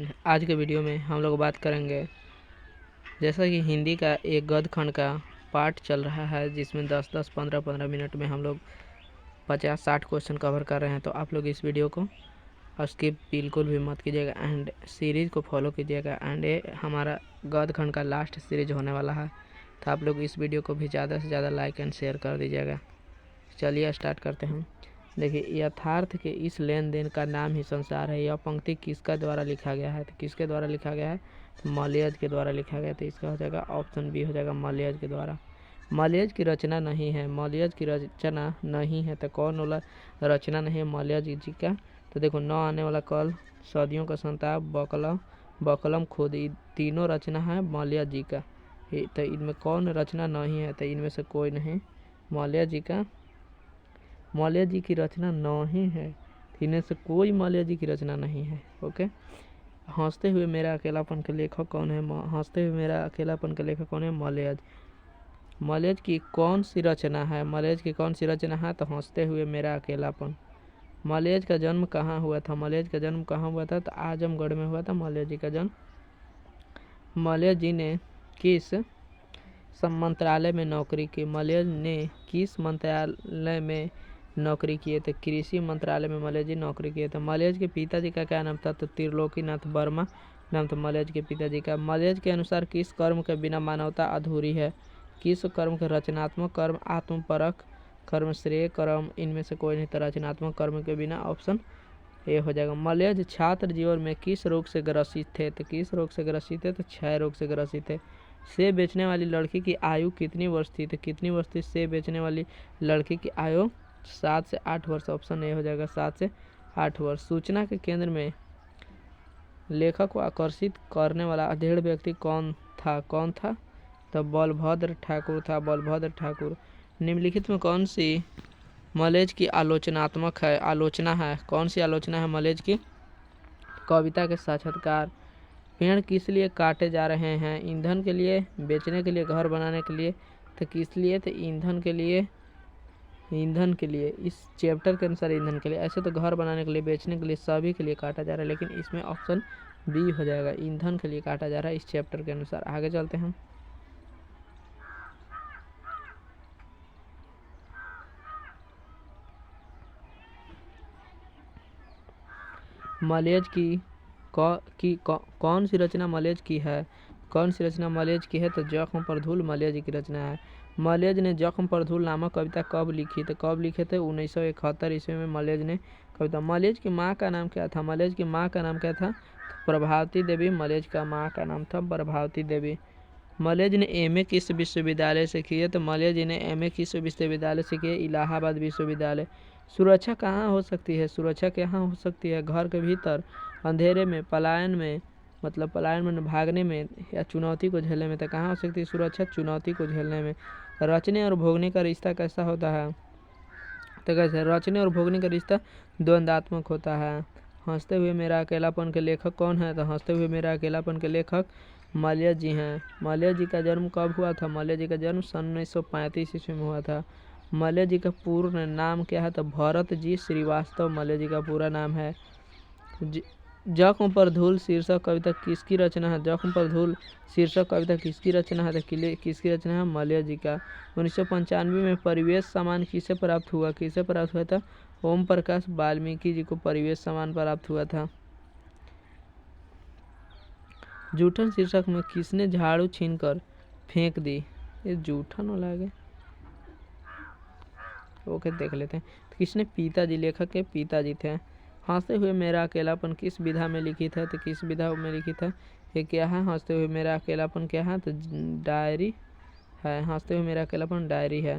And आज के video में हम लोग बात करेंगे, जैसा कि हिंदी का एक गद्य खंड का पार्ट चल रहा है जिसमें 10-10, 15-15 मिनट में हम लोग 50-60 क्वेश्चन कवर कर रहे हैं। तो आप लोग इस वीडियो को स्किप बिल्कुल भी मत कीजिएगा एंड सीरीज़ को फॉलो कीजिएगा। एंड ये हमारा गद्य खंड का लास्ट सीरीज होने वाला है, तो आप लोग इस वीडियो को भी ज़्यादा से ज़्यादा लाइक एंड शेयर कर दीजिएगा। चलिए स्टार्ट करते हैं। देखिए, यथार्थ के इस लेन देन का नाम ही संसार है। यह पंक्ति किसका द्वारा लिखा गया है? तो किसके द्वारा लिखा गया है? तो मलयज के द्वारा लिखा गया। तो इसका हो जाएगा ऑप्शन बी, हो जाएगा मलयज के द्वारा। मलयज की रचना नहीं है, मलयज की रचना नहीं है। तो कौन वाला रचना नहीं है मलयज जी का? तो देखो, न आने वाला कल, सदियों का संताप, बकलम खुद, ये तीनों रचना है मलयज जी का। तो इनमें कौन रचना नहीं है? तो इनमें से कोई नहीं मलयज जी का, मलयज जी की रचना नहीं है। इनमें से कोई मलयज जी की रचना नहीं है। ओके। हंसते हुए मेरा अकेलापन के लेखक कौन है? हंसते हुए मेरा अकेलापन के लेखक कौन है? मलयज। मलयज की कौन सी रचना है? मलयज की कौन सी रचना है? तो हंसते हुए मेरा अकेलापन। मलयज का जन्म कहाँ हुआ था? मलयज का जन्म कहाँ हुआ था? तो आजमगढ़ में हुआ था मलयज जी का जन्म। मलयज जी ने किस मंत्रालय में नौकरी की? मलयज ने किस मंत्रालय में नौकरी किए थे? कृषि मंत्रालय में मलयज जी नौकरी किए थे। मलयज के पिताजी का क्या नाम था? तो त्रिलोकीनाथ वर्मा नाम था मलयज के पिताजी का। मलयज के अनुसार किस कर्म के बिना मानवता अधूरी है? किस कर्म के? रचनात्मक कर्म, आत्मपरक कर्म, श्रेय कर्म, इनमें से कोई नहीं था रचनात्मक कर्म के बिना। ऑप्शन ए हो जाएगा। मलयज छात्र जीवन में किस रोग से ग्रसित थे? तो किस रोग से ग्रसित थे? तो क्षय रोग से ग्रसित थे। सेब बेचने वाली लड़की की आयु कितनी वर्ष थी? तो कितनी वर्ष थी सेब बेचने वाली लड़की की आयु? 7 से 8 वर्ष। ऑप्शन ए हो जाएगा 7 से 8 वर्ष। सूचना के केंद्र में लेखक को आकर्षित करने वाला अधेड़ व्यक्ति कौन था? तो बलभद्र ठाकुर था, बलभद्र ठाकुर। निम्नलिखित में कौन सी मलयज की आलोचना है? कौन सी आलोचना है मलयज की? कविता के साक्षात्कार। पेड़ किस लिए काटे जा रहे हैं? ईंधन के लिए, बेचने के लिए, घर बनाने के लिए। तो किस लिए? तो ईंधन के लिए, ईंधन के लिए। इस चैप्टर के अनुसार ईंधन के लिए। ऐसे तो घर बनाने के लिए, बेचने के लिए, सभी के लिए काटा जा रहा है, लेकिन इसमें ऑप्शन बी हो जाएगा, ईंधन के लिए काटा जा रहा है इस चैप्टर के अनुसार। आगे चलते हैं। मलयज की कौन सी रचना मलयज की है? कौन सी रचना मलयज की है? तो जख्म पर धूल मलयज की रचना है। मलयज ने जख्म पर धूल नामक कविता कब लिखी? तो कब लिखे थे? 1971 ईस्वी में मलयज ने कविता। मलयज की माँ का नाम क्या था? मलयज की माँ का नाम क्या था? तो प्रभावती देवी मलयज का माँ का नाम था प्रभावती देवी। मलयज ने एमए किस विश्वविद्यालय से किए? तो मलयज ने एमए किस विश्वविद्यालय से किए? इलाहाबाद विश्वविद्यालय। सुरक्षा कहाँ हो सकती है? सुरक्षा कहाँ हो सकती है? घर के भीतर, अंधेरे में, पलायन में, मतलब पलायन में भागने में, या चुनौती को झेलने में। तो कहाँ हो सकती है सुरक्षा? चुनौती को झेलने में। रचने और भोगने का रिश्ता कैसा होता है? तो कैसे? रचने और भोगने का रिश्ता द्वंद्वात्मक होता है। हंसते हुए मेरा अकेलापन के लेखक कौन है? तो हंसते हुए मेरा अकेलापन के लेखक मलयज जी हैं। मलयज जी का जन्म कब हुआ था? मलयज जी का जन्म सन 1935 ईस्वी में हुआ था। मलयज जी का पूर्ण नाम क्या है? तो भरत जी श्रीवास्तव मलयज जी का पूरा नाम है। जख्म पर धूल शीर्षक कविता किसकी रचना है? जख्म पर धूल शीर्षक कविता किसकी रचना है? तो किसकी रचना है? मलयज जी का। 1995 में परिवेश सम्मान किसे प्राप्त हुआ? किसे प्राप्त हुआ था? ओम प्रकाश वाल्मीकि जी को परिवेश सम्मान प्राप्त हुआ था। जूठन शीर्षक में किसने झाड़ू छीनकर फेंक दी? ये जूठन वाला है। ओके, देख लेते हैं। तो किसने? पिताजी, लेखक के पिताजी थे। हंसते हुए मेरा अकेलापन किस विधा में लिखित है? तो किस विधा में लिखित है? ये क्या है? हंसते हुए मेरा अकेलापन क्या है? तो डायरी है। हंसते हुए मेरा अकेलापन डायरी है।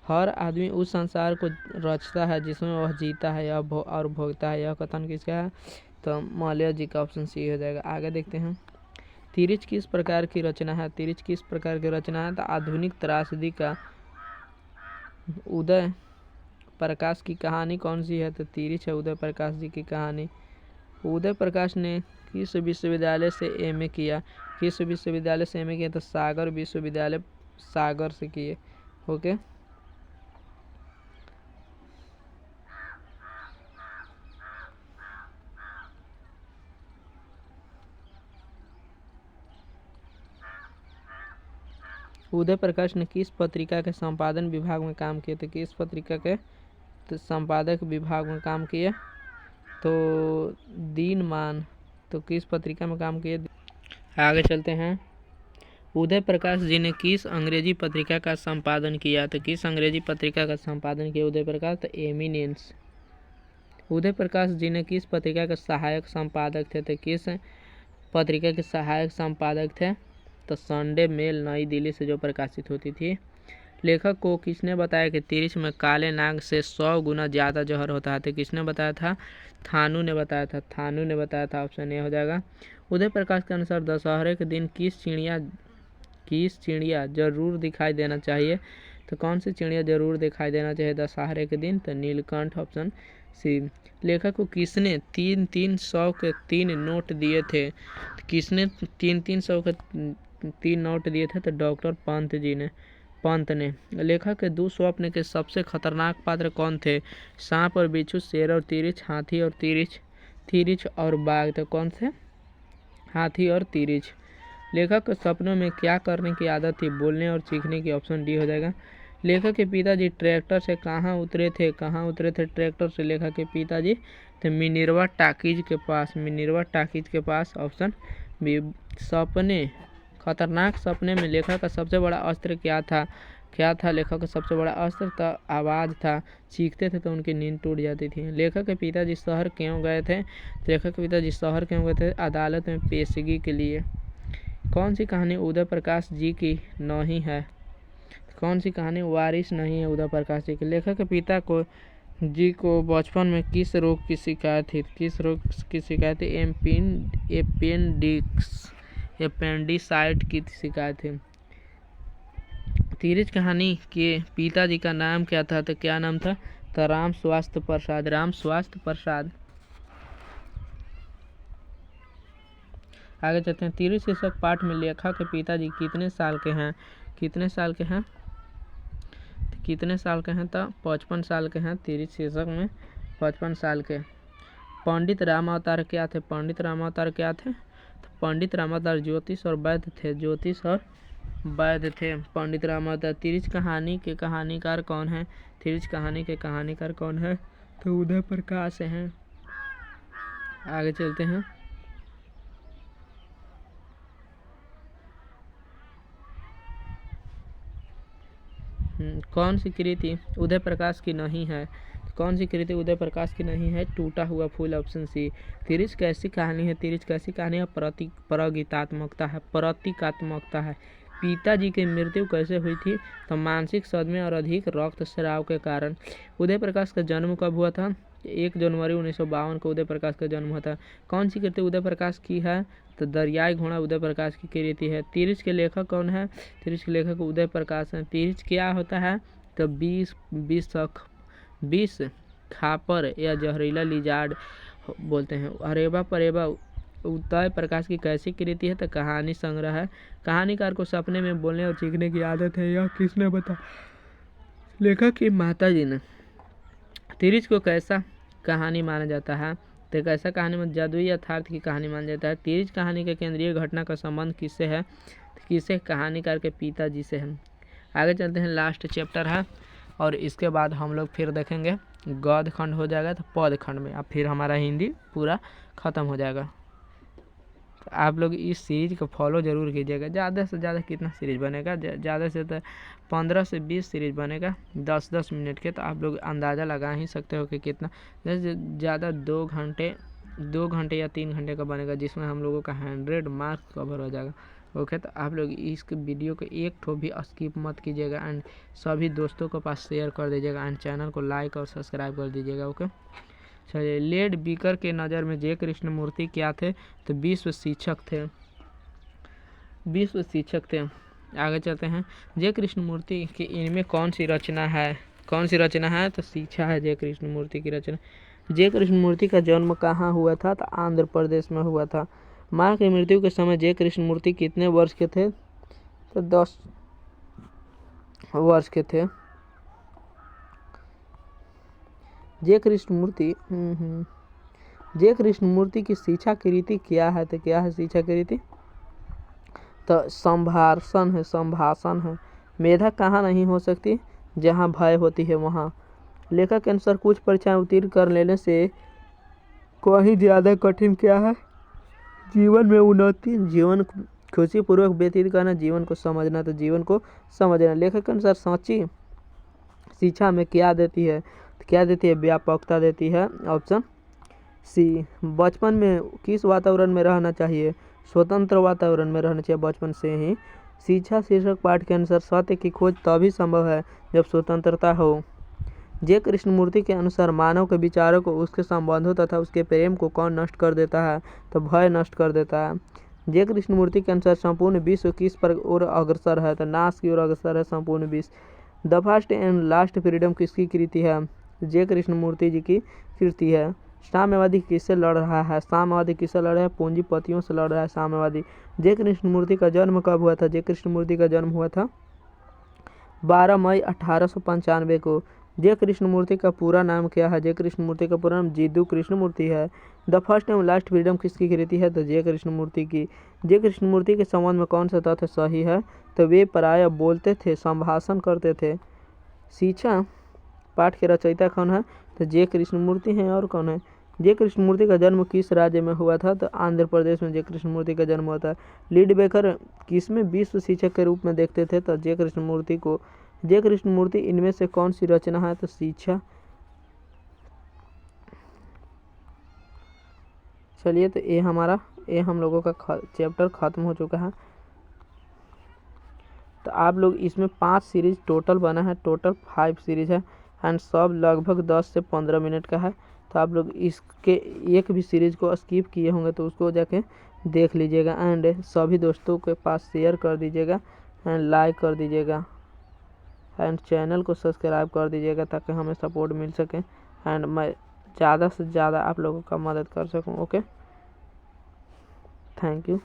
हर आदमी उस संसार को रचता है जिसमें वह जीता है और भोगता है। यह कथन किसका है? तो मलयज जी का। ऑप्शन सी हो जाएगा। आगे देखते हैं। तिरिच किस प्रकार की रचना है? तिरिच किस प्रकार की रचना है? तो आधुनिक त्रासदी का उदय प्रकाश की कहानी कौन सी है? तो तिरिच है उदय प्रकाश जी की कहानी। उदय प्रकाश ने किस विश्वविद्यालय से एमए किया? किस विश्वविद्यालय से एमए किया? तो सागर विश्वविद्यालय, सागर से किए। ओके। उदय प्रकाश ने किस पत्रिका के संपादन विभाग में काम किए थे? किस पत्रिका के तो संपादक विभाग में काम किए? तो दिनमान। तो किस पत्रिका में काम किए? आगे चलते हैं। उदय प्रकाश जी ने किस अंग्रेजी पत्रिका का संपादन किया? तो किस अंग्रेजी पत्रिका का संपादन किया उदय प्रकाश? तो एमिनेंस। उदय प्रकाश जी ने किस पत्रिका के सहायक संपादक थे? तो किस पत्रिका के सहायक संपादक थे? तो संडे मेल, नई दिल्ली से जो प्रकाशित होती थी। लेखक को किसने बताया कि तिरिच में काले नाग से 100 गुना ज़्यादा जहर होता है? तो किसने बताया था? थानू ने बताया था। थानू ने बताया था। ऑप्शन ए हो जाएगा। उदय प्रकाश के अनुसार दशहरे के दिन किस चिड़िया जरूर दिखाई देना चाहिए? तो कौन सी चिड़िया जरूर दिखाई देना चाहिए दशहरे के दिन? तो नीलकंठ। Option C. लेखक को किसने 300 के 3 नोट दिए थे? तो किसने 300 के 3 नोट दिए थे? तो डॉक्टर पंत ने। लेखक के दुःस्वप्न के सबसे खतरनाक पात्र कौन थे? सांप और बिच्छू, शेर और तिरिच, हाथी और तिरिच और बाघ। तो कौन से? हाथी और तिरिच। लेखक के सपनों में क्या करने की आदत थी? बोलने और सीखने की। ऑप्शन डी हो जाएगा। लेखक के पिताजी ट्रैक्टर से कहाँ उतरे थे? ट्रैक्टर से लेखक के पिताजी? तो मिनर्वा टाकीज के पास। Option B. खतरनाक सपने में लेखक का सबसे बड़ा अस्त्र क्या था? लेखक का सबसे बड़ा अस्त्र तो आवाज़ था। चीखते थे तो उनकी नींद टूट जाती थी। लेखक के पिताजी शहर क्यों गए थे? अदालत में पेशगी के लिए। कौन सी कहानी उदय प्रकाश जी की नहीं है? कौन सी कहानी वारिस नहीं है उदय प्रकाश जी की? लेखक के पिता को बचपन में किस रोग की शिकायत थी? एपेंडिसाइट की शिकायत थी। तिरिच कहानी के पिताजी का नाम क्या था? तो क्या नाम था? तो राम स्वास्थ्य प्रसाद। आगे चलते हैं। तिरिच शीर्षक पाठ में लेखक के पिताजी कितने साल के हैं? तो 55 साल के हैं। तिरिच शीर्षक में 55 साल के। पंडित रामावतार क्या थे? तो पंडित रामावतार ज्योतिष और वैद्य थे। पंडित रामावतार। तिरिच कहानी के कहानीकार कौन है? तो उदय प्रकाश हैं। आगे चलते हैं। कौन सी कृति उदय प्रकाश की नहीं है? टूटा हुआ फूल। Option C. तिरिच कैसी कहानी है? प्रतीकात्मकता है। पिताजी की मृत्यु कैसे हुई थी? तो मानसिक सदमे और अधिक रक्तस्राव के कारण। उदय प्रकाश का जन्म कब हुआ था? 1 जनवरी 1952 को उदय प्रकाश का जन्म हुआ था। कौन सी कृति उदय प्रकाश की है? तो दरियाई घोड़ा उदय प्रकाश की कृति है। तिरिच के लेखक कौन है? उदय प्रकाश है। तिरिच क्या होता है? तो 20 खापर या जहरीला लिजार्ड बोलते हैं। अरेबा परेबा उदय प्रकाश की कैसी कृति है? तो कहानी संग्रह है। कहानीकार को सपने में बोलने और सीखने की आदत है। यह किसने बताया? लेखक की माता जी ने। तिरिच को कैसा कहानी माना जाता है? तो कैसा कहानी में जादुई यथार्थ की कहानी माना जाता है। तिरिच कहानी के केंद्रीय घटना का संबंध किससे है? किसे? कहानीकार के पिताजी से है। आगे चलते हैं। लास्ट चैप्टर है और इसके बाद हम लोग फिर देखेंगे गद्य खंड हो जाएगा तो पद खंड में, अब फिर हमारा हिंदी पूरा ख़त्म हो जाएगा। तो आप लोग इस सीरीज को फॉलो ज़रूर कीजिएगा। ज़्यादा से ज़्यादा कितना सीरीज बनेगा? ज़्यादा से तो 15 से 20 सीरीज बनेगा 10-10 मिनट के। तो आप लोग अंदाज़ा लगा ही सकते हो कि कितना ज़्यादा 2 घंटे या 3 घंटे का बनेगा, जिसमें हम लोगों का 100 मार्क्स कवर हो जाएगा। ओके, तो आप लोग इस वीडियो को एक ठो भी स्किप मत कीजिएगा एंड सभी दोस्तों के पास शेयर कर दीजिएगा एंड चैनल को लाइक और सब्सक्राइब कर दीजिएगा। ओके, चलिए। लेड बीकर के नज़र में जय कृष्णमूर्ति क्या थे? तो विश्व शिक्षक थे। आगे चलते हैं। जय कृष्णमूर्ति की इनमें कौन सी रचना है? तो शिक्षा है जय कृष्णमूर्ति की रचना। जय कृष्णमूर्ति का जन्म कहाँ हुआ था? तो आंध्र प्रदेश में हुआ था। माँ की मृत्यु के समय जय कृष्णमूर्ति कितने वर्ष के थे? तो 10 वर्ष के थे। जय कृष्णमूर्ति की शिक्षा कृति क्या है? तो क्या है शिक्षा कृति? तो संभाषण है। मेधा कहाँ नहीं हो सकती, जहाँ भय होती है वहाँ। लेखक के अनुसार कुछ परीक्षाएं उत्तीर्ण कर लेने से कहीं ज़्यादा कठिन क्या है, जीवन में उन्नति, जीवन खुशीपूर्वक व्यतीत करना, जीवन को समझना। तो जीवन को समझना। लेखक के अनुसार सच्ची शिक्षा में क्या देती है, क्या देती है, व्यापकता देती है। Option C. बचपन में किस वातावरण में रहना चाहिए, स्वतंत्र वातावरण में रहना चाहिए बचपन से ही। शिक्षा शीर्षक पाठ के अनुसार सत्य की खोज तभी संभव है जब स्वतंत्रता हो। जे कृष्णमूर्ति के अनुसार मानव के विचारों को, उसके संबंधों तथा उसके प्रेम को कौन नष्ट कर देता है, तो भय नष्ट कर देता है। जे कृष्णमूर्ति के अनुसार संपूर्ण विश्व किस पर ओर अग्रसर है, तो नाश की ओर अग्रसर है संपूर्ण विश्व। The first and last freedom किसकी कृति है, जे कृष्णमूर्ति जी की कृति है। साम्यवादी किससे लड़ रहा है, साम्यवादी किससे लड़ रहा है, पूंजीपतियों से लड़ रहा है साम्यवादी। जे कृष्णमूर्ति का जन्म कब हुआ था, जे कृष्णमूर्ति का जन्म हुआ था 12 मई 1895 को। जे कृष्णमूर्ति का पूरा नाम क्या है, जे कृष्णमूर्ति का पूरा नाम जीदू कृष्णमूर्ति है। The first and last freedom किसकी कृति है, तो जे कृष्णमूर्ति की। जे कृष्णमूर्ति के संबंध में कौन सा तथ्य सही है, तो वे प्रायः बोलते थे, संभाषण करते थे। शिक्षा पाठ के रचयिता कौन है, तो जे कृष्णमूर्ति हैं। और कौन है, जे कृष्णमूर्ति का जन्म किस राज्य में हुआ था, तो आंध्र प्रदेश में जे कृष्णमूर्ति का जन्म हुआ था। लीडबेकर किसमें विश्व शिक्षक के रूप में देखते थे, तो जे कृष्णमूर्ति को। जे कृष्णमूर्ति इनमें से कौन सी रचना है, तो शिक्षा। चलिए, तो ये हम लोगों का चैप्टर खत्म हो चुका है। तो आप लोग इसमें 5 सीरीज टोटल बना है, टोटल 5 सीरीज है एंड सब लगभग 10 से 15 मिनट का है। तो आप लोग इसके एक भी सीरीज को स्किप किए होंगे तो उसको जाके देख लीजिएगा एंड सभी दोस्तों के पास शेयर कर दीजिएगा एंड लाइक कर दीजिएगा एंड चैनल को सब्सक्राइब कर दीजिएगा ताकि हमें सपोर्ट मिल सके एंड मैं ज़्यादा से ज़्यादा आप लोगों का मदद कर सकूं। Okay, thank you.